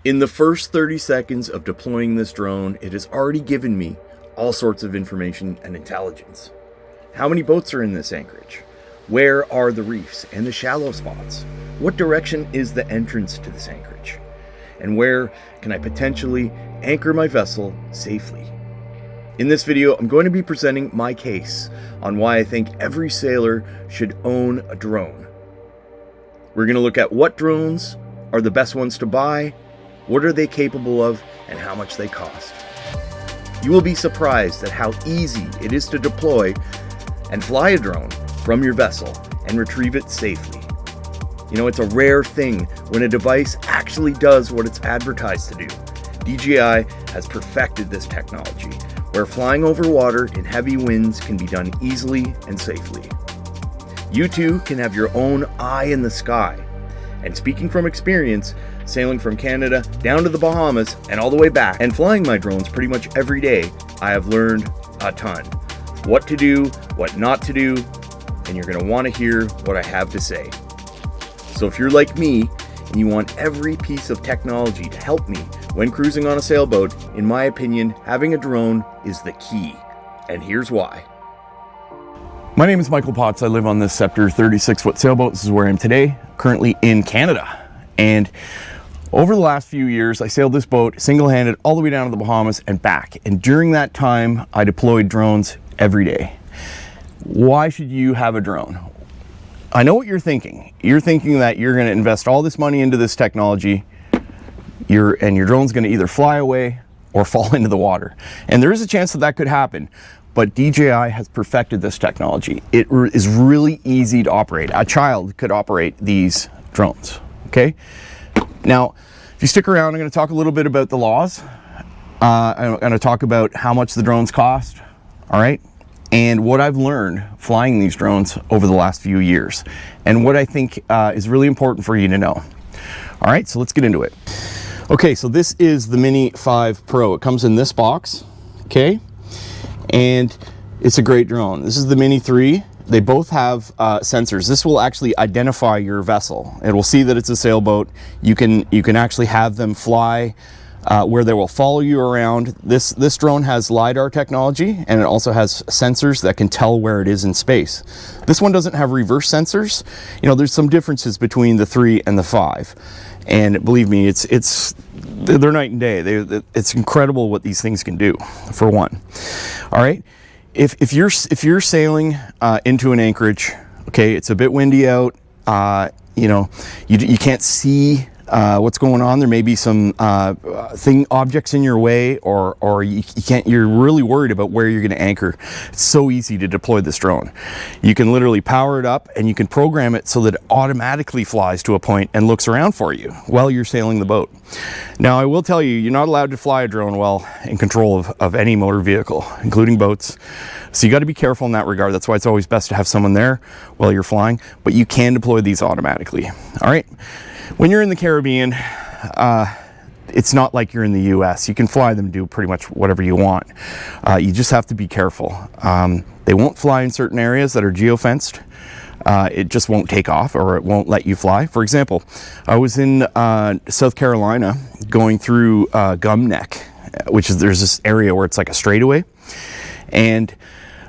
In the first 30 seconds of deploying this drone, it has already given me all sorts of information and intelligence. How many boats are in this anchorage? Where are the reefs and the shallow spots? What direction is the entrance to this anchorage? And where can I potentially anchor my vessel safely? In this video, I'm going to be presenting my case on why I think every sailor should own a drone. We're going to look at what drones are the best ones to buy, what are they capable of, and how much they cost. You will be surprised at how easy it is to deploy and fly a drone from your vessel and retrieve it safely. You know, it's a rare thing when a device actually does what it's advertised to do. DJI has perfected this technology, where flying over water in heavy winds can be done easily and safely. You too can have your own eye in the sky. And speaking from experience, sailing from Canada down to the Bahamas and all the way back, and flying my drones pretty much every day, I have learned a ton. What to do, what not to do, and you're gonna wanna hear what I have to say. So if you're like me, and you want every piece of technology to help me when cruising on a sailboat, in my opinion, having a drone is the key. And here's why. My name is Michael Potts. I live on this Scepter 36-foot sailboat. This is where I am today, currently in Canada. And over the last few years, I sailed this boat single-handed all the way down to the Bahamas and back. And during that time, I deployed drones every day. Why should you have a drone? I know what you're thinking. You're thinking that you're going to invest all this money into this technology, and your drone's going to either fly away or fall into the water. And there is a chance that that could happen. But DJI has perfected this technology. It is really easy to operate. A child could operate these drones, okay? Now, if you stick around, I'm gonna talk a little bit about the laws. I'm gonna talk about how much the drones cost, all right? And what I've learned flying these drones over the last few years. And what I think is really important for you to know. All right, so let's get into it. Okay, so this is the Mini 5 Pro. It comes in this box, okay? And it's a great drone. This is the Mini 3. They both have sensors. This will actually identify your vessel. It will see that it's a sailboat. You can actually have them fly where they will follow you around. This drone has LiDAR technology, and it also has sensors that can tell where it is in space. This one doesn't have reverse sensors. You know, there's some differences between the 3 and the 5. And believe me, they're night and day. It's incredible what these things can do, for one. All right, if you're sailing into an anchorage, okay, it's a bit windy out. You know, you can't see what's going on. There may be some objects in your way, or you're really worried about where you're going to anchor. It's so easy to deploy this drone. You can literally power it up, and you can program it so that it automatically flies to a point and looks around for you while you're sailing the boat. Now, I will tell you, you're not allowed to fly a drone while in control of any motor vehicle, including boats. So you got to be careful in that regard. That's why it's always best to have someone there while you're flying, but you can deploy these automatically. All right. When you're in the Caribbean, it's not like you're in the US. You can fly them, do pretty much whatever you want. You just have to be careful. They won't fly in certain areas that are geofenced. It just won't take off, or it won't let you fly. For example, I was in South Carolina going through Gum Neck, there's this area where it's like a straightaway. And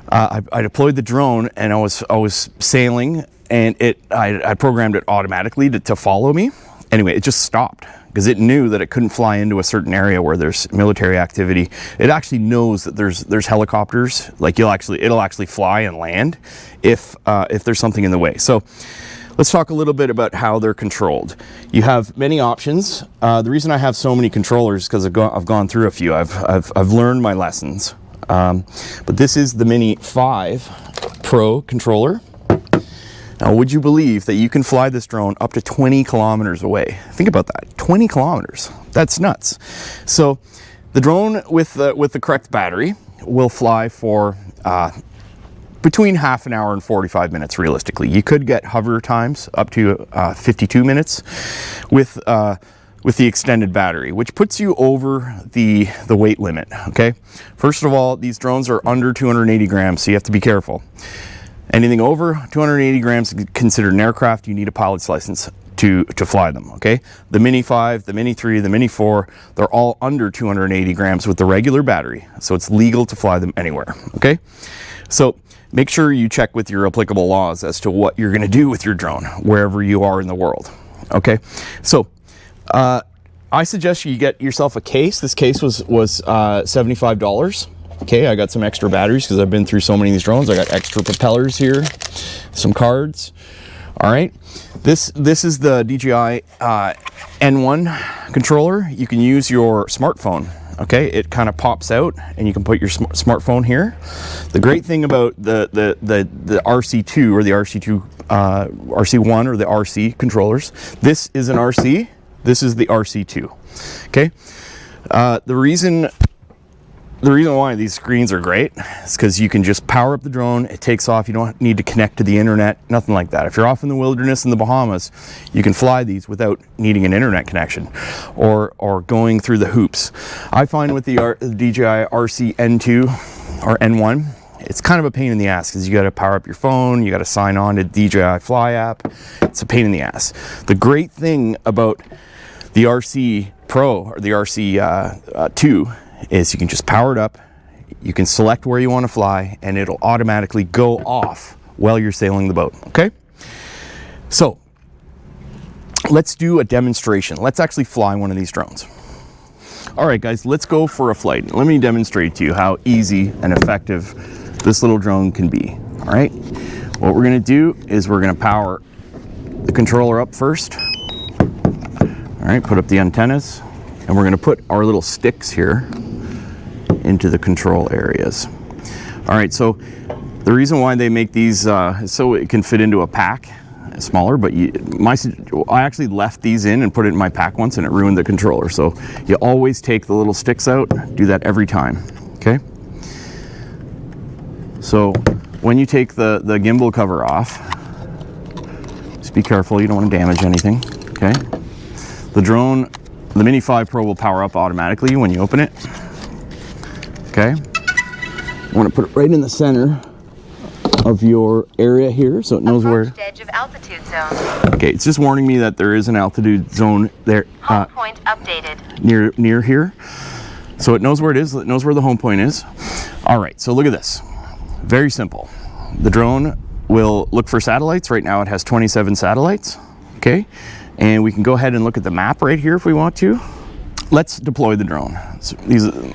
I deployed the drone, and I was sailing, and I programmed it automatically to follow me. Anyway, it just stopped because it knew that it couldn't fly into a certain area where there's military activity. It actually knows that there's helicopters. Like it'll actually fly and land if there's something in the way. So let's talk a little bit about how they're controlled. You have many options. The reason I have so many controllers is because I've gone through a few. I've learned my lessons. But this is the Mini 5 Pro controller. Now, would you believe that you can fly this drone up to 20 kilometers away? Think about that, 20 kilometers. That's nuts. So the drone with the correct battery will fly for between half an hour and 45 minutes realistically. You could get hover times up to 52 minutes with the extended battery, which puts you over the weight limit, okay? First of all, these drones are under 280 grams, so you have to be careful. Anything over 280 grams is considered an aircraft. You need a pilot's license to fly them, okay? The Mini 5, the Mini 3, the Mini 4, they're all under 280 grams with the regular battery, so it's legal to fly them anywhere, okay? So make sure you check with your applicable laws as to what you're gonna do with your drone, wherever you are in the world, okay? So, I suggest you get yourself a case. This case was $75. Okay, I got some extra batteries because I've been through so many of these drones. I got extra propellers here, some cards. All right, this is the DJI N1 controller. You can use your smartphone. Okay, it kind of pops out and you can put your smartphone here. The great thing about the RC2 or the RC1 or the RC controllers, this is an RC. This is the RC2, okay? The reason why these screens are great is because you can just power up the drone, it takes off, you don't need to connect to the internet, nothing like that. If you're off in the wilderness in the Bahamas, you can fly these without needing an internet connection or going through the hoops. I find with the DJI RC N2 or N1, it's kind of a pain in the ass because you got to power up your phone, you got to sign on to DJI Fly app. It's a pain in the ass. The great thing about the RC Pro or the RC 2 is you can just power it up, you can select where you want to fly, and it'll automatically go off while you're sailing the boat, okay? So let's do a demonstration. Let's actually fly one of these drones. All right, guys, let's go for a flight. Let me demonstrate to you how easy and effective this little drone can be, all right? What we're gonna do is we're gonna power the controller up first. All right, put up the antennas, and we're gonna put our little sticks here into the control areas. All right, so the reason why they make these is so it can fit into a pack, smaller, but I actually left these in and put it in my pack once and it ruined the controller. So you always take the little sticks out, do that every time, okay? So when you take the gimbal cover off, just be careful, you don't want to damage anything, okay? The drone, the Mini 5 Pro will power up automatically when you open it. Okay, I want to put it right in the center of your area here so it knows where. Edge of altitude zone. Okay, it's just warning me that there is an altitude zone there. Home point updated. Near here. So it knows where it is, it knows where the home point is. All right, so look at this. Very simple. The drone will look for satellites. Right now it has 27 satellites, okay? And we can go ahead and look at the map right here if we want to. Let's deploy the drone. So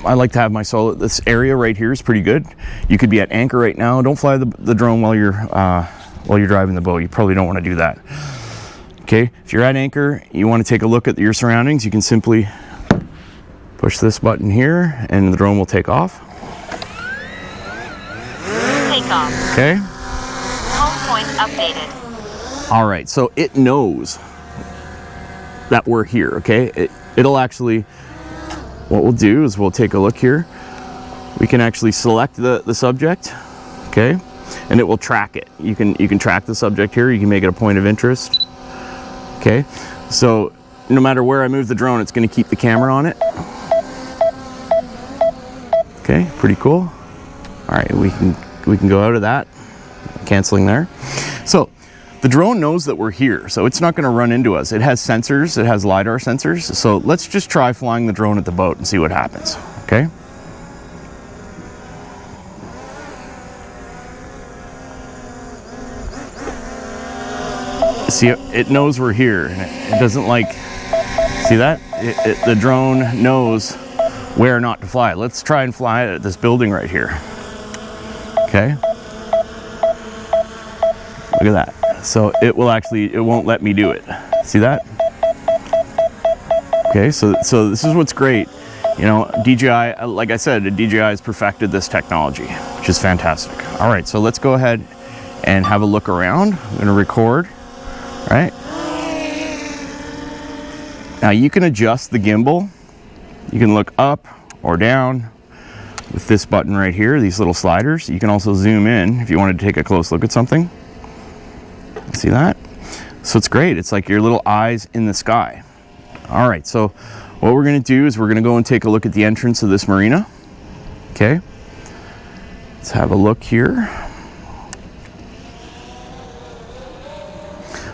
I like to have my solo. This area right here is pretty good. You could be at anchor right now. Don't fly the drone while you're driving the boat. You probably don't want to do that. Okay, if you're at anchor, you want to take a look at your surroundings. You can simply push this button here, and the drone will take off. Take off. Okay. Home point updated. All right, so it knows that we're here, okay? It'll actually, what we'll do is we'll take a look here. We can actually select the subject, okay? And it will track it. You can track the subject here. You can make it a point of interest, okay? So no matter where I move the drone, it's gonna keep the camera on it. Okay, pretty cool. All right, we can go out of that, canceling there. So the drone knows that we're here, so it's not going to run into us. It has sensors, it has LiDAR sensors. So let's just try flying the drone at the boat and see what happens, okay? See, it knows we're here, and it doesn't like, see that? The drone knows where not to fly. Let's try and fly it at this building right here, okay? Look at that. So it won't let me do it. See that? Okay, so this is what's great. You know, DJI, like I said, DJI has perfected this technology, which is fantastic. All right, so let's go ahead and have a look around. I'm gonna record, right? Now you can adjust the gimbal. You can look up or down with this button right here, these little sliders. You can also zoom in if you wanted to take a close look at something. See that? So it's great. It's like your little eyes in the sky. All right, so what we're gonna do is we're gonna go and take a look at the entrance of this marina. Okay, let's have a look here.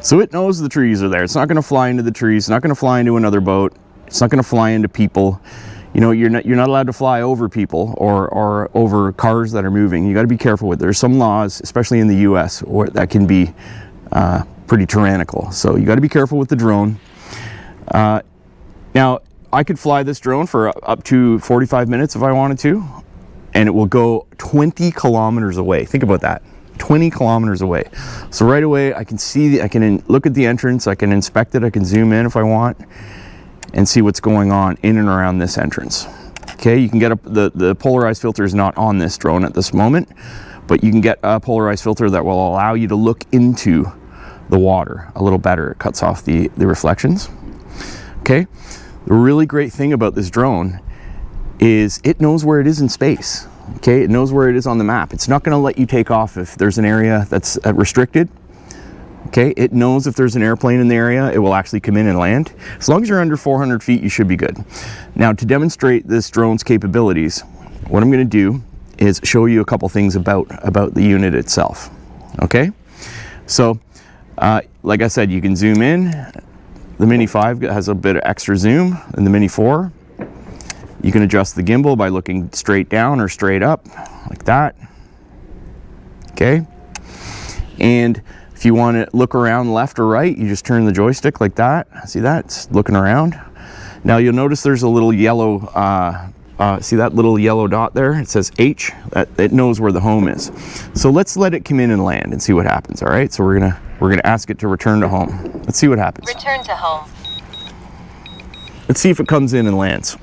So it knows the trees are there. It's not going to fly into the trees. It's not going to fly into another boat. It's not going to fly into people. You know, you're not allowed to fly over people or over cars that are moving. You got to be careful with it. There's some laws, especially in the US, that can be pretty tyrannical. So you got to be careful with the drone. Now, I could fly this drone for up to 45 minutes if I wanted to, and it will go 20 kilometers away. Think about that. 20 kilometers away. So right away, I can see, I can look at the entrance, I can inspect it, I can zoom in if I want, and see what's going on in and around this entrance. Okay, you can get the polarized filter is not on this drone at this moment, but you can get a polarized filter that will allow you to look into the water a little better. It cuts off the reflections. Okay, the really great thing about this drone is it knows where it is in space. Okay, it knows where it is on the map. It's not going to let you take off if there's an area that's restricted. Okay, it knows if there's an airplane in the area, it will actually come in and land. As long as you're under 400 feet, you should be good. Now, to demonstrate this drone's capabilities, what I'm going to do is show you a couple things about the unit itself. Okay, so like I said, you can zoom in. The Mini 5 has a bit of extra zoom than the Mini 4. You can adjust the gimbal by looking straight down or straight up, like that. Okay. And if you want to look around left or right, you just turn the joystick like that. See that? It's looking around. Now you'll notice there's a little yellow, see that little yellow dot there? It says H. It knows where the home is. So let's let it come in and land and see what happens, all right? So we're gonna ask it to return to home. Let's see what happens. Return to home. Let's see if it comes in and lands.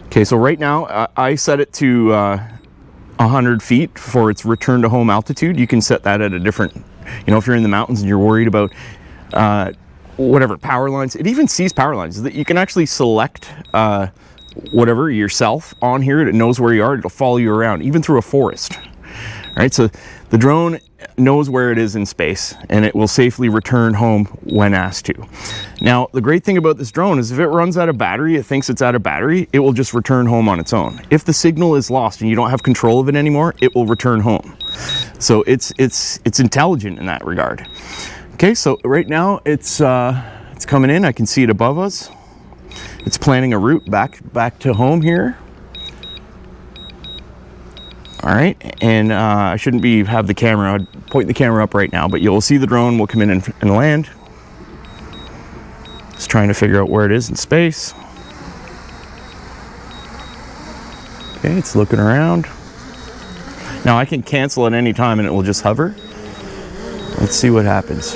Okay, so right now I set it to 100 feet for its return to home altitude. You can set that at a different, you know, if you're in the mountains and you're worried about whatever power lines, it even sees power lines. You can actually select whatever yourself on here. It knows where you are. It'll follow you around, even through a forest. All right, so the drone knows where it is in space, and it will safely return home when asked to. Now, the great thing about this drone is if it runs out of battery, it thinks it's out of battery, it will just return home on its own. If the signal is lost and you don't have control of it anymore, it will return home. So it's intelligent in that regard. Okay, so right now it's coming in. I can see it above us. It's planning a route back to home here. All right, and I shouldn't have the camera, I'd point the camera up right now, but you'll see the drone will come in and land. It's trying to figure out where it is in space. Okay, it's looking around. Now I can cancel at any time and it will just hover. Let's see what happens.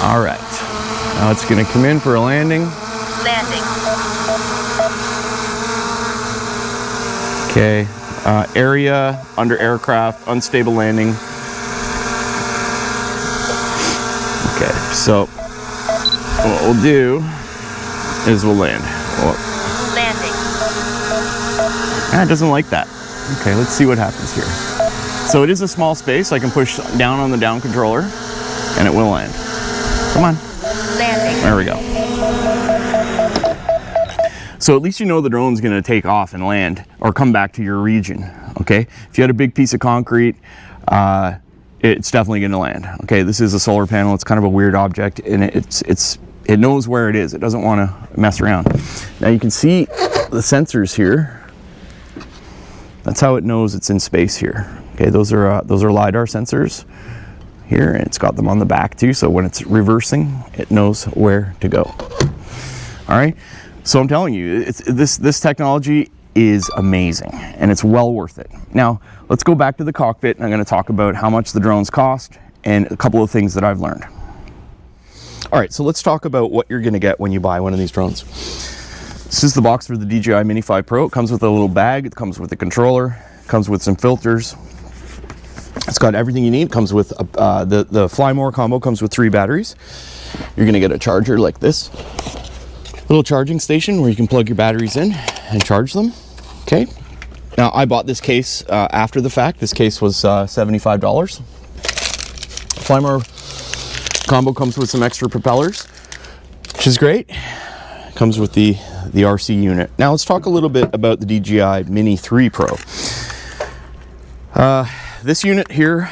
All right, now it's gonna come in for a landing. Landing. Okay, area under aircraft, unstable landing. Okay, so what we'll do is we'll land. Landing. It doesn't like that. Okay, let's see what happens here. So it is a small space. I can push down on the down controller and it will land. Come on. Landing. There we go. So at least you know the drone's going to take off and land or come back to your region, okay? If you had a big piece of concrete, it's definitely going to land, okay? This is a solar panel. It's kind of a weird object, and it knows where it is. It doesn't want to mess around. Now you can see the sensors here. That's how it knows it's in space here. Okay, those are LiDAR sensors here, and it's got them on the back too, so when it's reversing, it knows where to go. All right. So I'm telling you, this technology is amazing, and it's well worth it. Now, let's go back to the cockpit, and I'm going to talk about how much the drones cost and a couple of things that I've learned. All right, so let's talk about what you're going to get when you buy one of these drones. This is the box for the DJI Mini 5 Pro. It comes with a little bag. It comes with a controller. It comes with some filters. It's got everything you need. It comes with the Fly More combo. Comes with 3 batteries. You're going to get a charger like this. Little charging station where you can plug your batteries in and charge them. Okay. Now I bought this case after the fact. This case was $75. Flymore combo comes with some extra propellers, which is great. Comes with the the RC unit. Now let's talk a little bit about the DJI Mini 3 Pro. This unit here,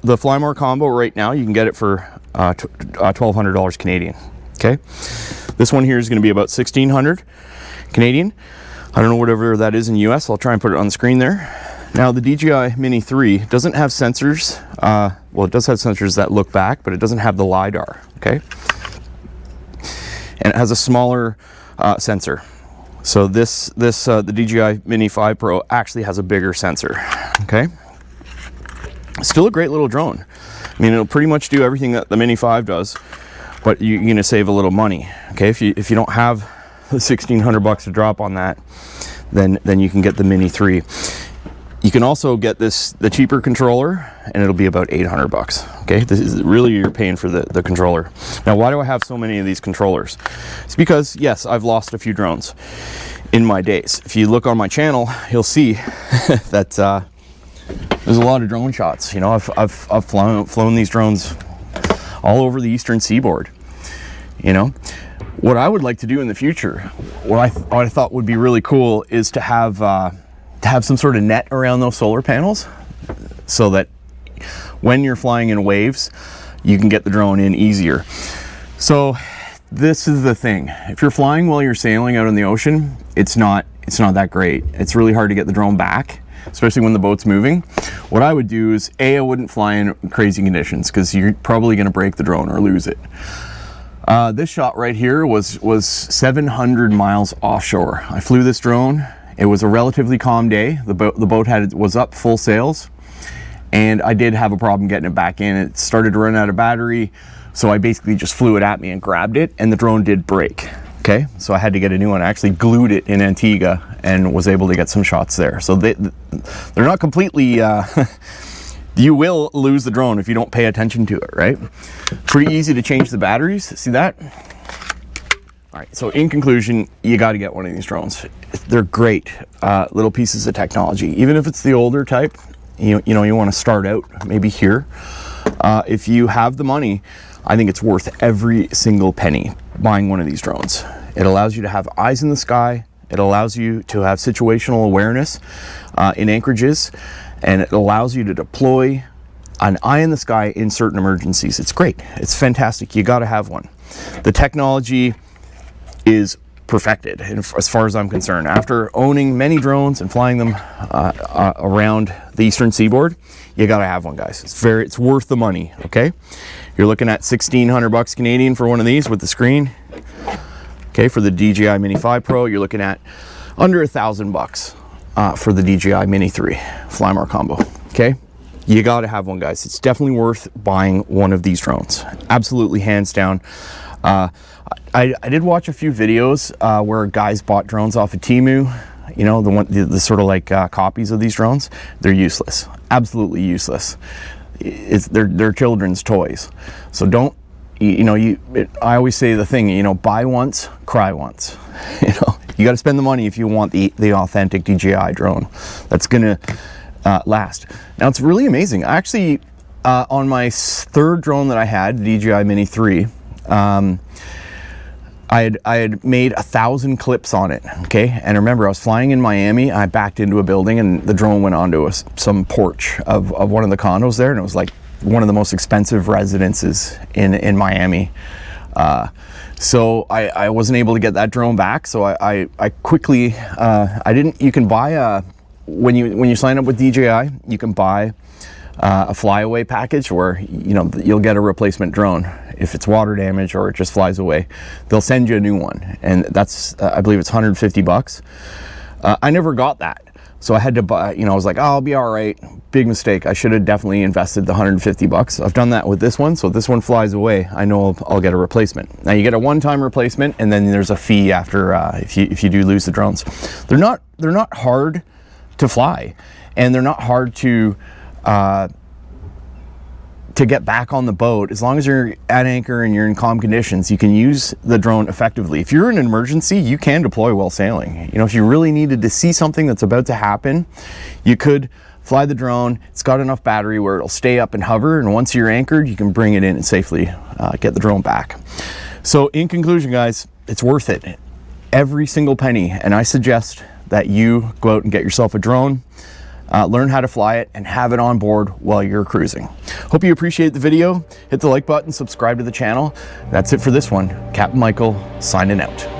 the Fly More combo, right now you can get it for $1,200 Canadian. Okay, this one here is going to be about $1,600 Canadian. I don't know whatever that is in US. I'll try and put it on the screen there. Now the DJI Mini 3 doesn't have sensors. Well, it does have sensors that look back, but it doesn't have the LiDAR. Okay, and it has a smaller sensor. So the DJI Mini 5 Pro actually has a bigger sensor. Okay, still a great little drone. I mean, it'll pretty much do everything that the Mini 5 does, but you're going to save a little money. Okay, if you don't have the $1,600 to drop on that, then you can get the Mini 3. You can also get the cheaper controller, and it'll be about $800. Okay, this is really, you're paying for the controller. Now, why do I have so many of these controllers? It's because, yes, I've lost a few drones in my days. If you look on my channel, you'll see that there's a lot of drone shots. You know, I've flown these drones all over the eastern seaboard. You know, what I would like to do in the future, what I thought would be really cool, is to have some sort of net around those solar panels, so that when you're flying in waves, you can get the drone in easier. So this is the thing: if you're flying while you're sailing out in the ocean, it's not that great. It's really hard to get the drone back, especially when the boat's moving. What I would do is, I wouldn't fly in crazy conditions, because you're probably going to break the drone or lose it. This shot right here was 700 miles offshore. I flew this drone. It was a relatively calm day. The boat was up full sails, and I did have a problem getting it back in. It started to run out of battery, so I basically just flew it at me and grabbed it, and the drone did break. Okay, so I had to get a new one. I actually glued it in Antigua and was able to get some shots there. So they're not completely. You will lose the drone if you don't pay attention to it, right? Pretty easy to change the batteries. See that? All right, so in conclusion, you got to get one of these drones. They're great little pieces of technology. Even if it's the older type, you know, you want to start out maybe here. If you have the money, I think it's worth every single penny buying one of these drones. It allows you to have eyes in the sky. It allows you to have situational awareness in anchorages, and it allows you to deploy an eye in the sky in certain emergencies. It's great. It's fantastic. You got to have one. The technology is perfected, as far as I'm concerned. After owning many drones and flying them around the eastern seaboard, you got to have one, guys. It's worth the money. Okay, you're looking at $1,600 Canadian for one of these with the screen. Okay, for the DJI Mini 5 Pro, you're looking at under $1,000 for the DJI Mini 3 Fly More combo. Okay, you got to have one, guys. It's definitely worth buying one of these drones. Absolutely, hands down. I did watch a few videos where guys bought drones off of Temu. You know, the sort of like copies of these drones. They're useless, absolutely useless. They're children's toys. So don't, I always say the thing, buy once, cry once. You got to spend the money if you want the authentic DJI drone that's gonna last. Now, it's really amazing. I actually, on my third drone that I had, the DJI Mini 3, I had made 1,000 clips on it. Okay, and remember, I was flying in Miami. I backed into a building, and the drone went onto some porch of one of the condos there, and it was like one of the most expensive residences in Miami. So I wasn't able to get that drone back. So I quickly, you can buy when you sign up with DJI, you can buy a flyaway package where you'll get a replacement drone. If it's water damage or it just flies away, they'll send you a new one, and that's I believe it's $150. I never got that, so I had to buy. I was like, oh, I'll be all right. Big mistake. I should have definitely invested the $150. I've done that with this one, so if this one flies away, I know I'll get a replacement. Now you get a one-time replacement, and then there's a fee after if you do lose the drones. They're not hard to fly, and they're not hard to get back on the boat. As long as you're at anchor and you're in calm conditions, you can use the drone effectively. If you're in an emergency, you can deploy while sailing. If you really needed to see something that's about to happen, you could fly the drone. It's got enough battery where it'll stay up and hover, and once you're anchored, you can bring it in and safely get the drone back. So in conclusion, guys, it's worth it. every single penny, and I suggest that you go out and get yourself a drone, learn how to fly it, and have it on board while you're cruising. Hope you appreciate the video. Hit the like button, subscribe to the channel. That's it for this one. Captain Michael signing out.